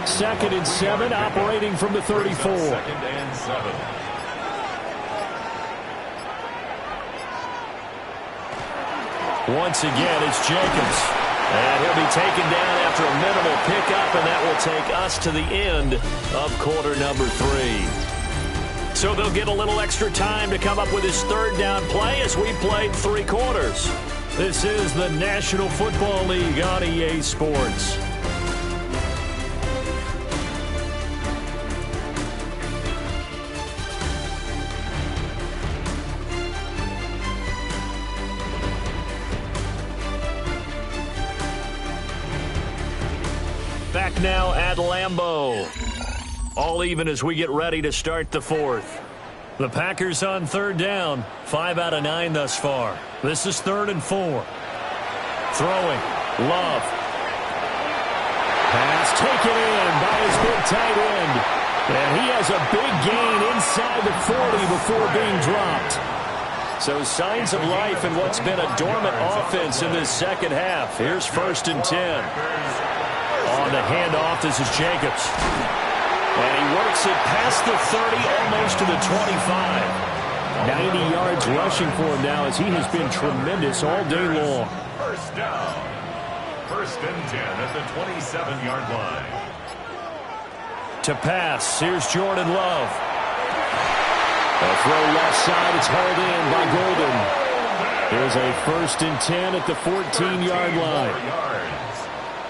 2nd and 7, operating from the 34. 2nd and 7. Once again, it's Jacobs. And he'll be taken down after a minimal pickup, and that will take us to the end of quarter number 3. So they'll get a little extra time to come up with his 3rd down play as we played 3 quarters. This is the National Football League on EA Sports. Back now at Lambeau. All even as we get ready to start the 4th. The Packers on third down. 5 out of 9 thus far. This is 3rd and 4. Throwing. Love. Pass taken in by his big tight end. And he has a big gain inside the 40 before being dropped. So signs of life in what's been a dormant offense in this second half. Here's 1st and 10. On the handoff, this is Jacobs. And he works it past the 30, almost to the 25. 90 yards rushing for him now as he has been tremendous all day long. First down. 1st and 10 at the 27-yard line. To pass, here's Jordan Love. A throw left side, it's hauled in by Golden. Here's a 1st and 10 at the 14-yard line.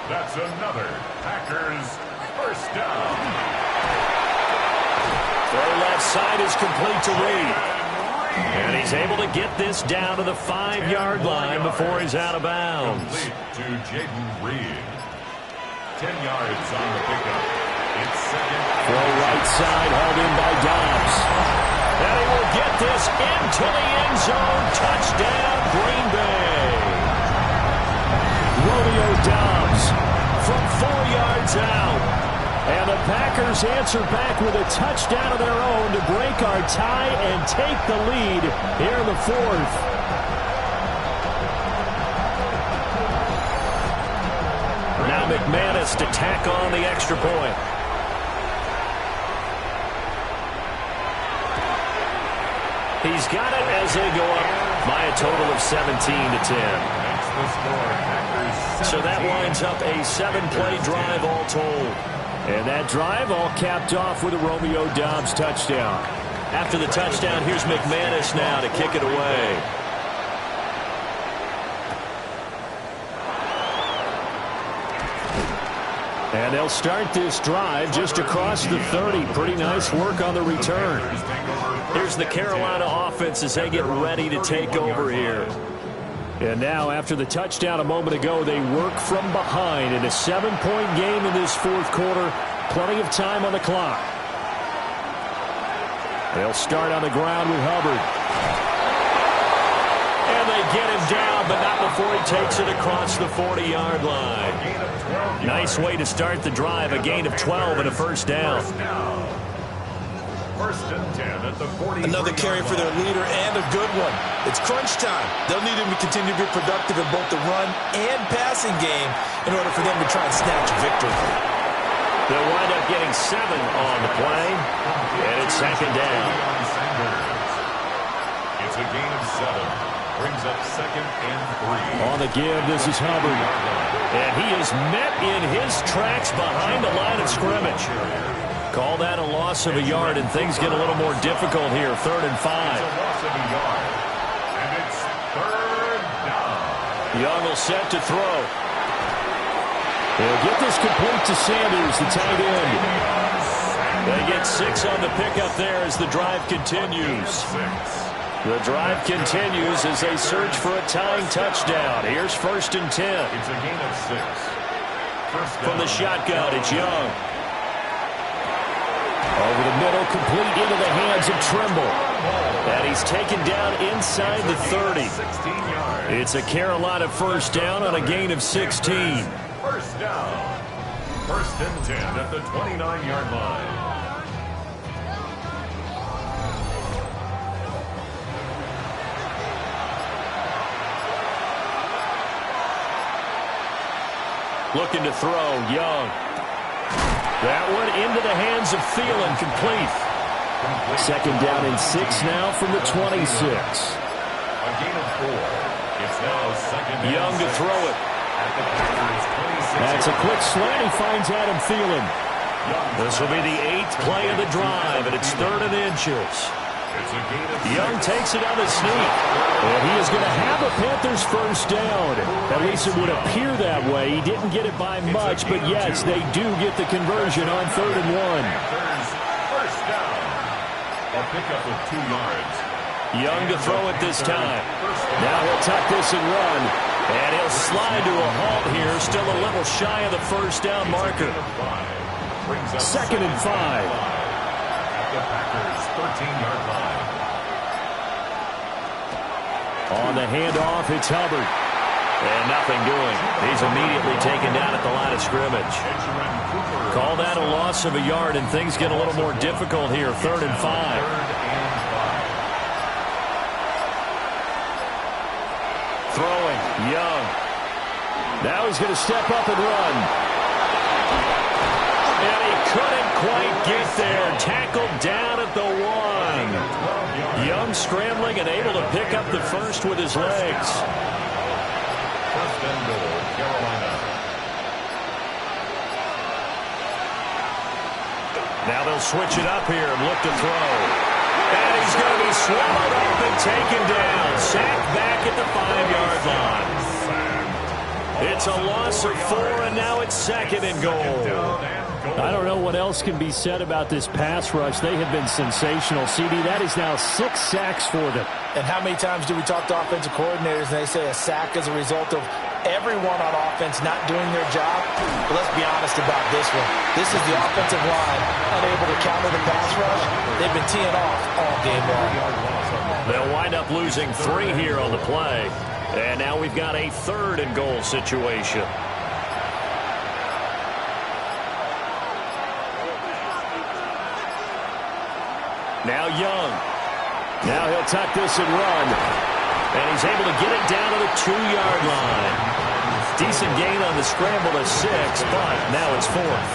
That's another Packers first down. Throw left side is complete to Reed. And he's able to get this down to the 5-yard line before he's out of bounds. Complete to Jaden Reed. 10 yards on the pickup. It's 2nd. Throw right side, hauled in by Dobbs. And he will get this into the end zone. Touchdown, Green Bay. Romeo Dobbs from 4 yards out. And the Packers answer back with a touchdown of their own to break our tie and take the lead here in the 4th. Now McManus to tack on the extra point. He's got it as they go up by a total of 17 to 10. That's the score. Packers 17. So that lines up a 7-play drive all told. And that drive all capped off with a Romeo Dobbs touchdown. After the touchdown, here's McManus now to kick it away. And they'll start this drive just across the 30. Pretty nice work on the return. Here's the Carolina offense as they get ready to take over here. And now, after the touchdown a moment ago, they work from behind in a 7-point game in this 4th quarter. Plenty of time on the clock. They'll start on the ground with Hubbard. And they get him down, but not before he takes it across the 40-yard line. Nice way to start the drive. A gain of 12 and a first down. 1st and 10 at the 40. Another carry for their leader and a good one. It's crunch time. They'll need him to continue to be productive in both the run and passing game in order for them to try and snatch a victory. They'll wind up getting 7 on the play, and it's 2nd down. It's a gain of 7. Brings up 2nd and 3. On the give, this is Hubbard. And he is met in his tracks behind the line of scrimmage. Call that a loss of a yard, and things get a little more difficult here. 3rd and 5. It's a loss of a yard. And it's 3rd down. Young will set to throw. They'll get this complete to Sanders, the tight end. They get 6 on the pickup there as the drive continues. The drive continues as they search for a tying touchdown. Here's 1st and 10. It's a gain of 6. From the shotgun, it's Young. Over the middle, complete into the hands of Trimble. And he's taken down inside the 30. It's a Carolina first down on a gain of 16. First down. 1st and 10 at the 29-yard line. Looking to throw, Young. That one into the hands of Thielen, complete. 2nd down and 6 now from the 26. A gain of 4. It's now 2nd and Young to 6. throw it. That's a quick slant. He finds Adam Thielen. This will be the 8th play of the drive, and it's 3rd and inches. Young takes it on the sneak. And he is going to have a Panthers first down. At least it would appear that way. He didn't get it by much, but yes, they do get the conversion on 3rd and 1. First down. A pickup of 2 yards. Young to throw it this time. Now he'll tuck this and run. And he'll slide to a halt here. Still a little shy of the first down marker. 2nd and 5. At the Packers' 13-yard line. On the handoff, it's Hubbard. And nothing doing. He's immediately taken down at the line of scrimmage. Call that a loss of a yard, and things get a little more difficult here. 3rd and 5. Throwing, Young. Now he's going to step up and run. And he couldn't quite get there. Tackled down at the 1. Young scrambling and able to pick up the first with his legs. First and goal, Carolina. Now they'll switch it up here and look to throw. And he's going to be swallowed up and taken down. Sacked back at the 5-yard line. It's a loss of 4, and now it's 2nd and goal. I don't know what else can be said about this pass rush. They have been sensational, CD. That is now 6 sacks for them. And how many times do we talk to offensive coordinators and they say a sack is a result of everyone on offense not doing their job? But let's be honest about this one. This is the offensive line unable to counter the pass rush. They've been teeing off all game long. They'll wind up losing 3 here on the play. And now we've got a 3rd and goal situation. Now Young. Now he'll tuck this and run. And he's able to get it down to the 2-yard line. Decent gain on the scramble to 6, but now it's 4th.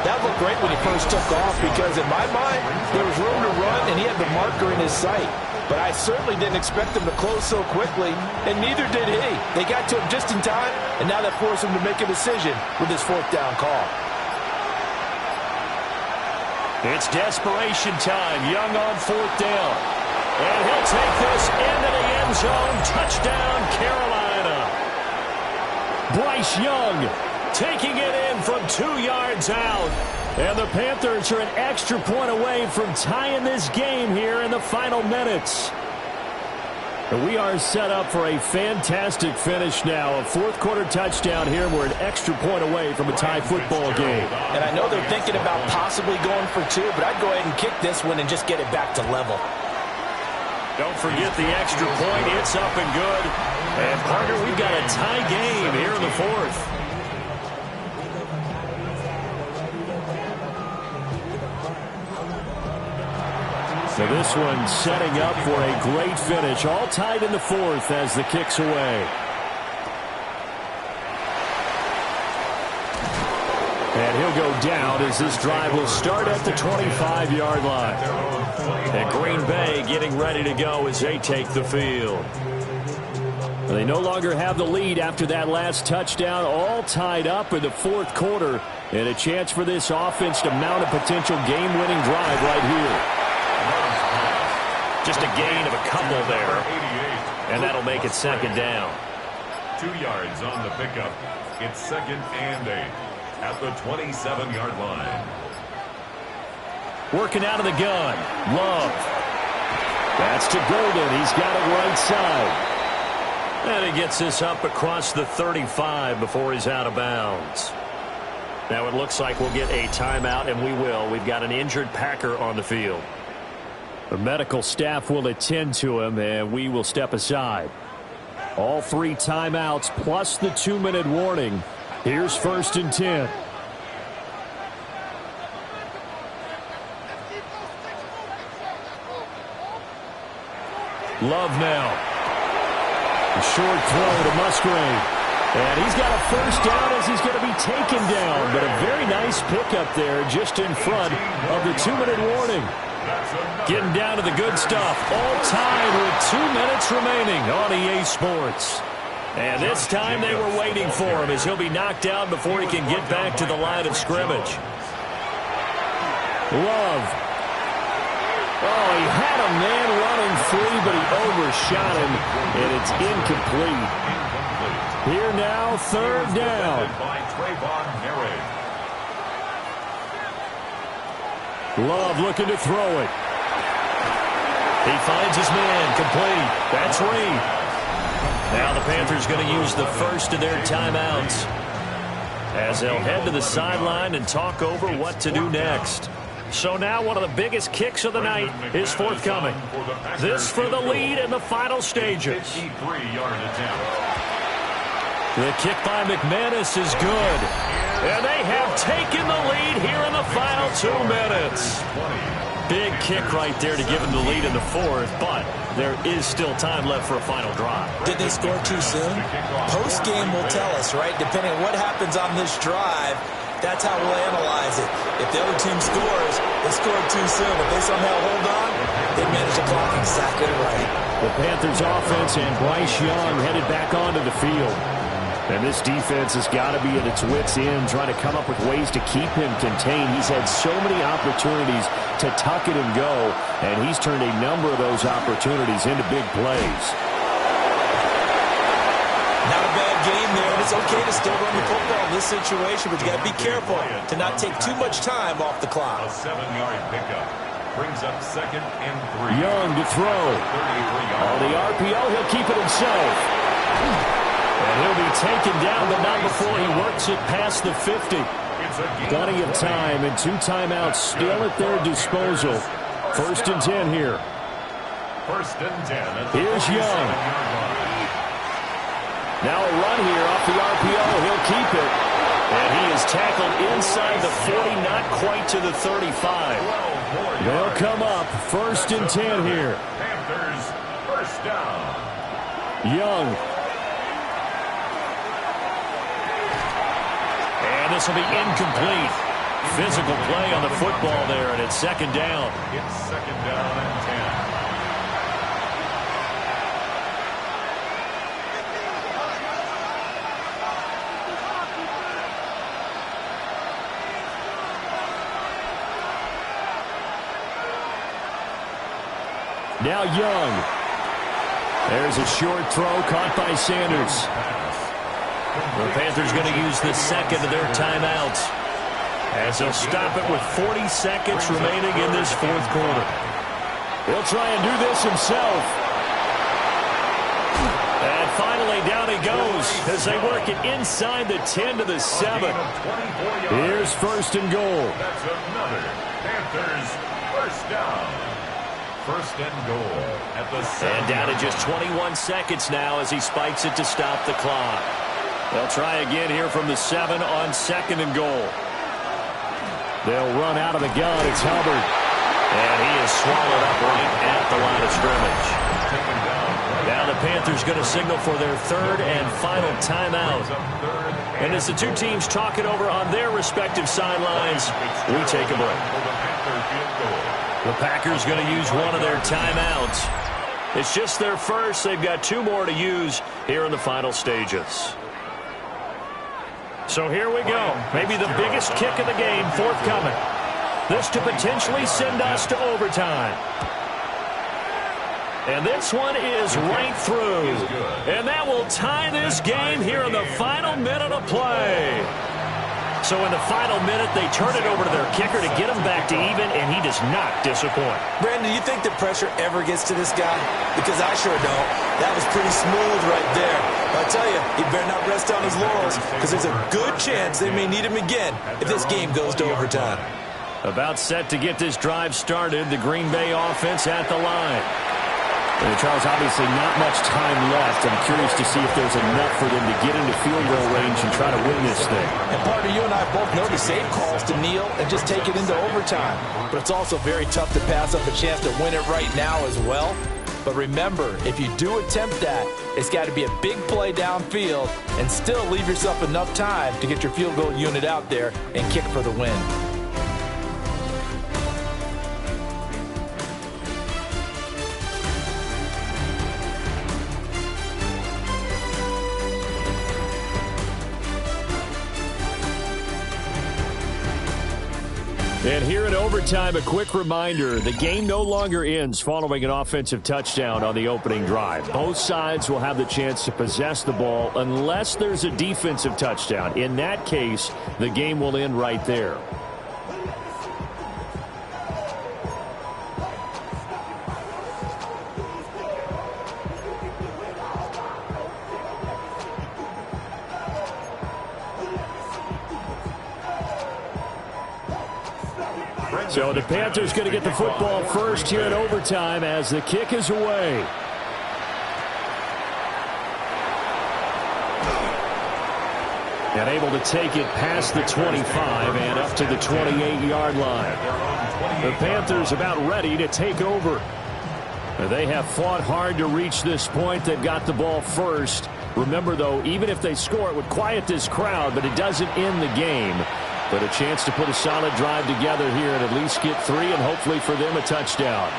That looked great when he first took off because in my mind, there was room to run and he had the marker in his sight. But I certainly didn't expect him to close so quickly, and neither did he. They got to him just in time, and now that forced him to make a decision with his 4th down call. It's desperation time. Young on 4th down. And he'll take this into the end zone. Touchdown, Carolina. Bryce Young taking it in from 2 yards out. And the Panthers are an extra point away from tying this game here in the final minutes. And we are set up for a fantastic finish now. A 4th quarter touchdown here. We're an extra point away from a tie football game. And I know they're thinking about possibly going for 2, but I'd go ahead and kick this one and just get it back to level. Don't forget the extra point. It's up and good. And, partner, we've got a tie game here in the 4th. So this one setting up for a great finish. All tied in the 4th as the kick's away. And he'll go down as this drive will start at the 25-yard line. And Green Bay getting ready to go as they take the field. They no longer have the lead after that last touchdown. All tied up in the 4th quarter. And a chance for this offense to mount a potential game-winning drive right here. Just a gain of a couple there. And that'll make it 2nd down. 2 yards on the pickup. It's 2nd and 8 at the 27-yard line. Working out of the gun. Love. That's to Golden. He's got it right side. And he gets this up across the 35 before he's out of bounds. Now it looks like we'll get a timeout, and we will. We've got an injured Packer on the field. The medical staff will attend to him, and we will step aside. All 3 timeouts plus the 2-minute warning. Here's 1st and 10. Love now. A short throw to Musgrave. And he's got a 1st down as he's going to be taken down. But a very nice pickup there just in front of the 2-minute warning. Getting down to the good stuff. All tied with 2 minutes remaining on EA Sports. And this time they were waiting for him as he'll be knocked out before he can get back to the line of scrimmage. Love. Oh, he had a man running free, but he overshot him, and it's incomplete. Here now, 3rd down. Love looking to throw it. He finds his man, complete. That's Reed. Now the Panthers going to use the first of their timeouts as they'll head to the sideline and talk over what to do next. So now one of the biggest kicks of the night is forthcoming. This for the lead in the final stages. 53-yard attempt. The kick by McManus is good. And they have taken the lead here in the final 2 minutes. Big kick right there to give them the lead in the fourth, but there is still time left for a final drive. Did they score too soon? Post-game will tell us, right? Depending on what happens on this drive, that's how we'll analyze it. If the other team scores, they scored too soon. If they somehow hold on, they manage the clock exactly right. The Panthers offense and Bryce Young headed back onto the field. And this defense has got to be at its wits' end, trying to come up with ways to keep him contained. He's had so many opportunities to tuck it and go, and he's turned a number of those opportunities into big plays. Not a bad game there, and it's okay to still run the football in this situation, but you got to be careful to not take too much time off the clock. A 7-yard pickup brings up 2nd and 3. Young to throw. On the RPO, he'll keep it himself. And he'll be taken down, but not before he works it past the 50. Plenty of time and 2 timeouts still at their disposal. 1st and 10 here. 1st and 10. Here's Young. Now a run here off the RPO. He'll keep it. And he is tackled inside the 40, not quite to the 35. They'll come up. 1st and 10 here. Panthers, 1st down. Young. And this will be incomplete. Physical play on the football there, and it's 2nd down. It's 2nd down and 10. Now Young. There's a short throw caught by Sanders. The Panthers going to use the 2nd of their timeouts as they'll stop it with 40 seconds remaining in this 4th quarter. He'll try and do this himself. And finally down he goes as they work it inside the 10 to the 7. Here's 1st and goal. That's another Panthers 1st down. 1st and goal at the 7. And down to just 21 seconds now as he spikes it to stop the clock. They'll try again here from the 7 on 2nd and goal. They'll run out of the gun. It's Hubbard. And he is swallowed up right at the line of scrimmage. Now the Panthers going to signal for their 3rd and final timeout. And as the two teams talk it over on their respective sidelines, we take a break. The Packers going to use one of their timeouts. It's just their first. They've got 2 more to use here in the final stages. So here we go. Maybe the biggest kick of the game forthcoming. This to potentially send us to overtime. And this one is right through. And that will tie this game here in the final minute of play. So in the final minute, they turn it over to their kicker to get him back to even, and he does not disappoint. Brandon, do you think the pressure ever gets to this guy? Because I sure don't. That was pretty smooth right there. But I tell you, he better not rest on his laurels, because there's a good chance they may need him again if this game goes to overtime. About set to get this drive started, the Green Bay offense at the line. And Charles, obviously not much time left. I'm curious to see if there's enough for them to get into field goal range and try to win this thing. And partner, you and I both know the safe calls to kneel and just take it into overtime. But it's also very tough to pass up a chance to win it right now as well. But remember, if you do attempt that, it's got to be a big play downfield and still leave yourself enough time to get your field goal unit out there and kick for the win. And here in overtime, a quick reminder, the game no longer ends following an offensive touchdown on the opening drive. Both sides will have the chance to possess the ball unless there's a defensive touchdown. In that case, the game will end right there. So the Panthers going to get the football first here in overtime as the kick is away. And able to take it past the 25 and up to the 28-yard line. The Panthers about ready to take over. They have fought hard to reach this point. They've got the ball first. Remember, though, even if they score, it would quiet this crowd, but it doesn't end the game. But a chance to put a solid drive together here and at least get 3 and hopefully for them a touchdown.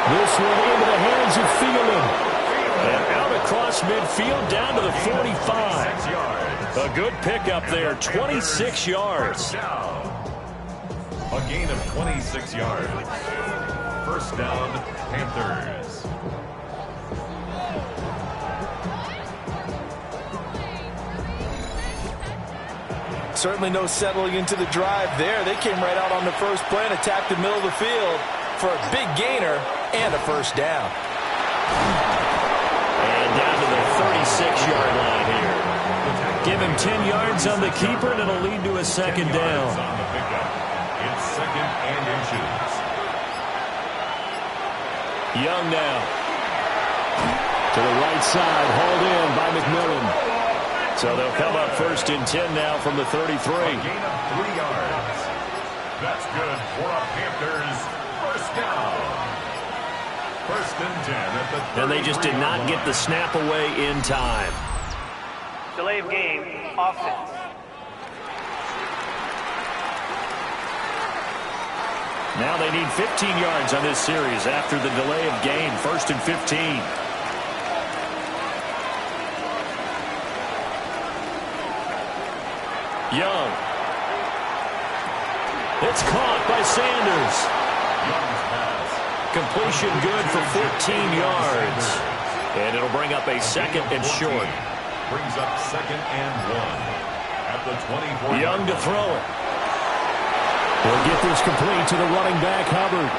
This one into the hands of Thielen. And out across midfield down to the 45. A good pickup there, 26 yards. A gain of 26 yards. First down, Panthers. Certainly no settling into the drive there. They came right out on the first play and attacked the middle of the field for a big gainer and a first down. And down to the 36-yard line here. Give him 10 yards on the keeper, and it'll lead to a second down. On the pickup. It's second and inches. Young now. To the right side, hauled in by McMillan. So they'll come up first and 10 now from the 33. A gain of 3 yards. That's good for a Panthers first down. First and 10 at the 33. And they just did not get the snap away in time. Delay of game, offense. Now they need 15 yards on this series after the delay of game. First and 15. Young. It's caught by Sanders. Young's pass. Completion good for 14 yards. And it'll bring up a second and short. Brings up second and 1 at the 24. Young to throw it. He'll get this complete to the running back, Hubbard.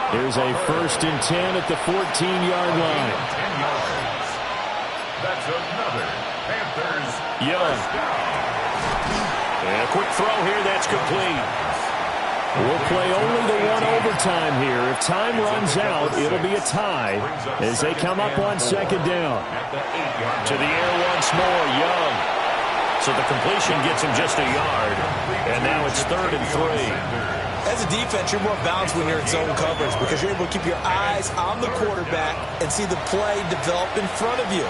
Here's a first and 10 at the 14-yard line. 10 yards. That's another Panthers Young. first down. And a quick throw here, that's complete. We'll play only the one overtime here. If time runs out, it'll be a tie as they come up on second down. At the 8-yard To the air once more, Young. So the completion gets him just a yard. And now it's third and 3. As a defense, you're more balanced when you're in zone coverage because you're able to keep your eyes on the quarterback and see the play develop in front of you.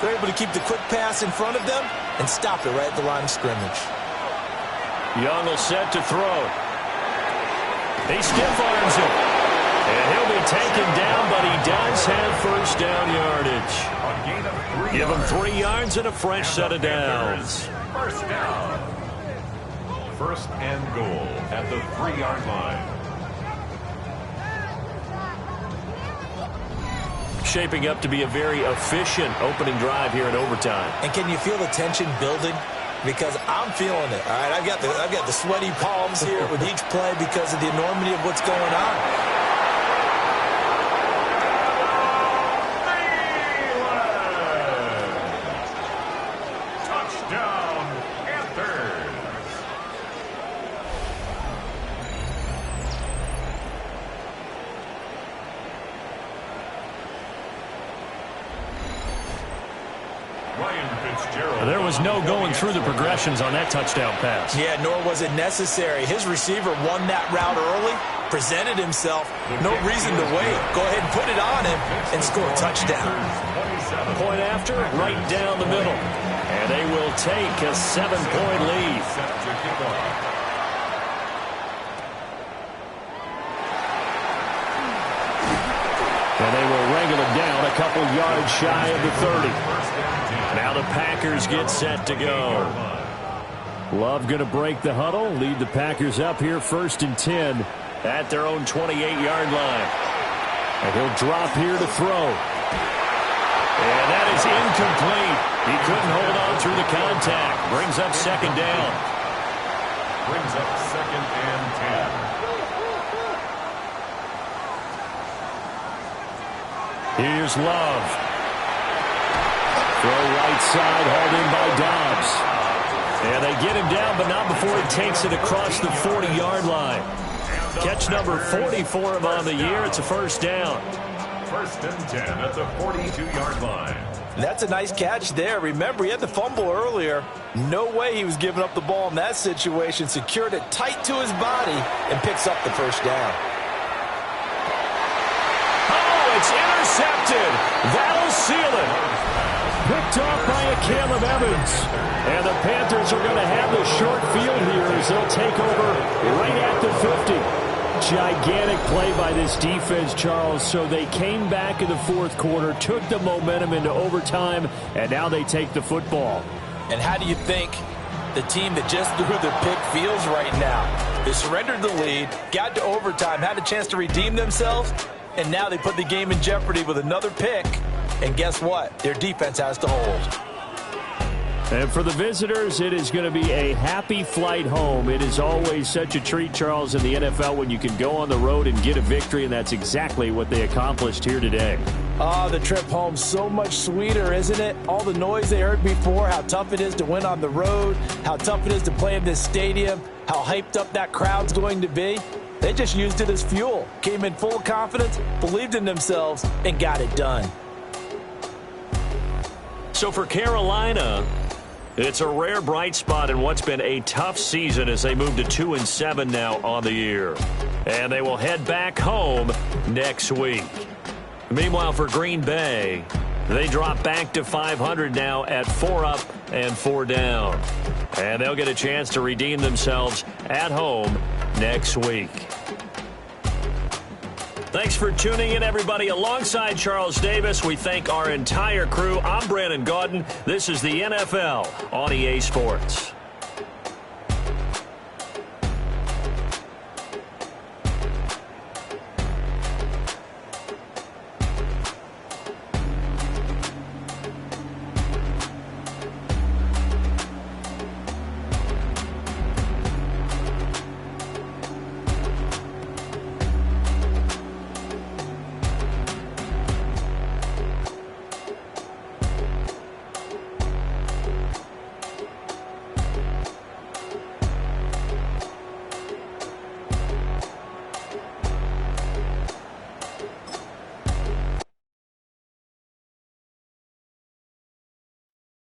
They're able to keep the quick pass in front of them and stop it right at the line of scrimmage. Young will set to throw. He stiff arms him. And he'll be taken down, but he does have first down yardage. A gain of 3 Give him yards. 3 yards and a fresh set of downs. First down. First and goal at the 3-yard line. Shaping up to be a very efficient opening drive here in overtime. And can you feel the tension building? Because I'm feeling it. All right, I've got the sweaty palms here with each play because of the enormity of what's going on. Touchdown, Panthers. There was no going through the progressions on that touchdown pass. Yeah, nor was it necessary. His receiver won that route early, presented himself. No reason to wait. Go ahead and put it on him and score a touchdown. Point after, right down the middle. And they will take a 7-point lead. And they will wrangle it down a couple yards shy of the 30. Now the Packers get set to go. Love going to break the huddle, lead the Packers up here first and 10 at their own 28-yard line. And he'll drop here to throw. And that is incomplete. He couldn't hold on through the contact. Brings up second down. Brings up second and 10. Here's Love. Throw right side, hauled in by Dobbs. And they get him down, but not before he takes it across the 40-yard line. Catch number 40 for him on the year. It's a first down. First and 10 at the 42-yard line. That's a nice catch there. Remember, he had the fumble earlier. No way he was giving up the ball in that situation. Secured it tight to his body and picks up the first down. Oh, it's intercepted. That'll seal it. Picked off by a Caleb Evans. And the Panthers are going to have the short field here as they'll take over right at the 50. Gigantic play by this defense, Charles. So they came back in the fourth quarter, took the momentum into overtime, and now they take the football. And how do you think the team that just threw the pick feels right now? They surrendered the lead, got to overtime, had a chance to redeem themselves, and now they put the game in jeopardy with another pick. And guess what? Their defense has to hold. And for the visitors, it is going to be a happy flight home. It is always such a treat, Charles, in the NFL when you can go on the road and get a victory, and that's exactly what they accomplished here today. Oh, the trip home, so much sweeter, isn't it? All the noise they heard before, how tough it is to win on the road, how tough it is to play in this stadium, how hyped up that crowd's going to be. They just used it as fuel, came in full of confidence, believed in themselves, and got it done. So for Carolina, it's a rare bright spot in what's been a tough season as they move to 2-7 now on the year. And they will head back home next week. Meanwhile, for Green Bay, they drop back to 500 now at 4 up and 4 down. And they'll get a chance to redeem themselves at home next week. Thanks for tuning in, everybody. Alongside Charles Davis, we thank our entire crew. I'm Brandon Gaudin. This is the NFL on EA Sports.